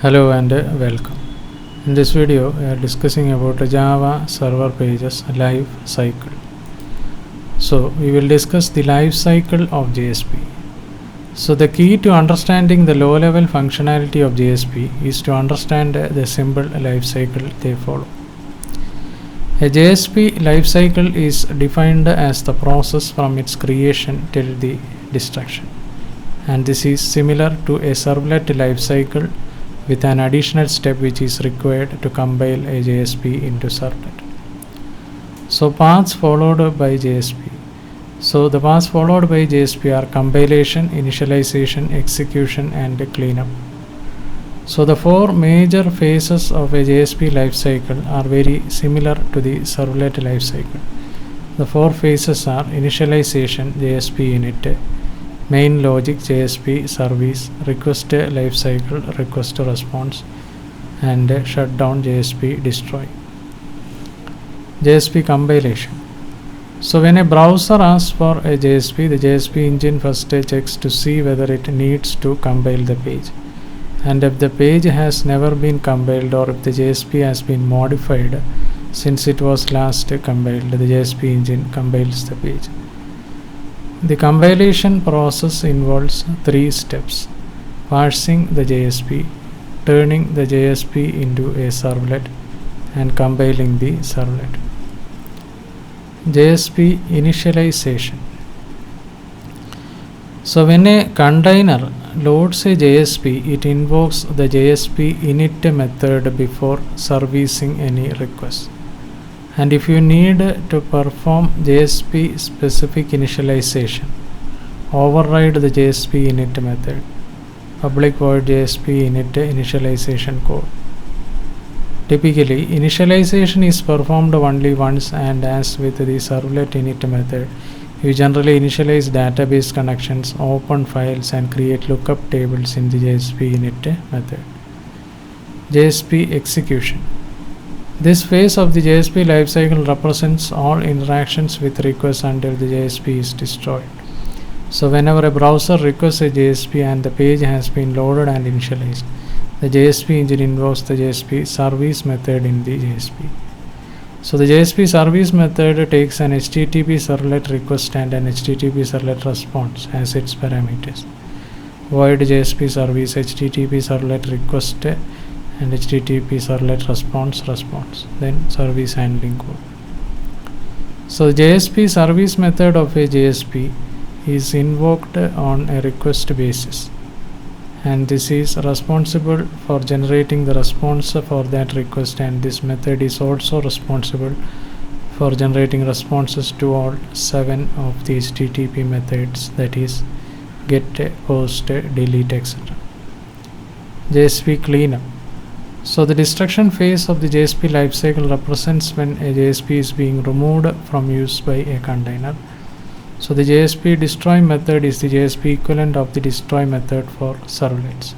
Hello and welcome. In this video, we are discussing about Java server pages life cycle. So, we will discuss the life cycle of JSP. So, the key to understanding the low-level functionality of JSP is to understand the simple life cycle they follow. A JSP life cycle is defined as the process from its creation till the destruction, and this is similar to a servlet life cycle with an additional step which is required to compile a JSP into servlet. So paths followed by JSP. So the paths followed by JSP are compilation, initialization, execution and cleanup. So the four major phases of a JSP lifecycle are very similar to the servlet lifecycle. The four phases are initialization, JSP init, main logic, JSP service, request lifecycle, request response, and shutdown, JSP destroy. JSP compilation. So when a browser asks for a JSP, the JSP engine first checks to see whether it needs to compile the page. And if the page has never been compiled or if the JSP has been modified since it was last compiled, the JSP engine compiles the page. The compilation process involves three steps: parsing the JSP, turning the JSP into a servlet, and compiling the servlet. JSP initialization. So when a container loads a JSP, it invokes the JSP init method before servicing any request. And if you need to perform JSP specific initialization, override the JSP init method, public void JSP init initialization code. Typically, initialization is performed only once, and as with the servlet init method, you generally initialize database connections, open files and create lookup tables in the JSP init method. JSP execution. This phase of the JSP lifecycle represents all interactions with requests until the JSP is destroyed. So whenever a browser requests a JSP and the page has been loaded and initialized, the JSP engine invokes the JSP service method in the JSP. So the JSP service method takes an HTTP servlet request and an HTTP servlet response as its parameters. Void JSP service, HTTP servlet request and HTTP servlet response, then service handling code. So JSP service method of a JSP is invoked on a request basis, and this is responsible for generating the response for that request, and this method is also responsible for generating responses to all 7 of the HTTP methods, that is get, post, delete, etc. JSP cleanup. So the destruction phase of the JSP lifecycle represents when a JSP is being removed from use by a container. So the JSP destroy method is the JSP equivalent of the destroy method for servlets.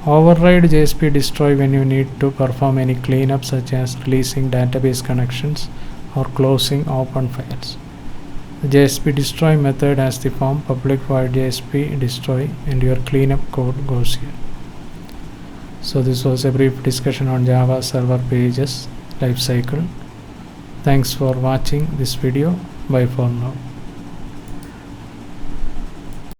Override JSP destroy when you need to perform any cleanup such as releasing database connections or closing open files. The JSP destroy method has the form public void JSP destroy, and your cleanup code goes here. So this was a brief discussion on Java server pages lifecycle. Thanks for watching this video. Bye for now.